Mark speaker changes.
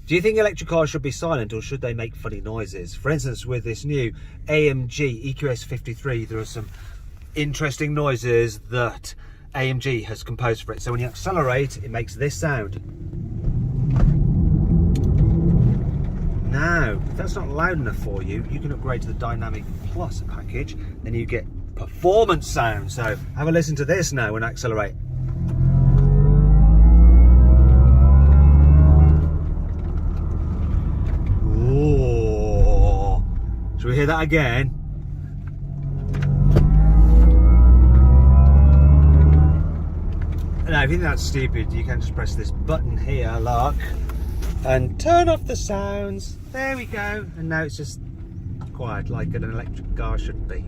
Speaker 1: Do you think electric cars should be silent or should they make funny noises? For instance, with this new AMG EQS 53, there are some interesting noises that AMG has composed for it. So when you accelerate, it makes this sound. Now, if that's not loud enough for you, you can upgrade to the Dynamic Plus package, then you get performance sound. So have a listen to this now when I accelerate. Ooh. Shall we hear that again? Now, if you think that's stupid, you can just press this button here, look, and turn off the sounds. There we go. And now it's just quiet, like an electric car should be.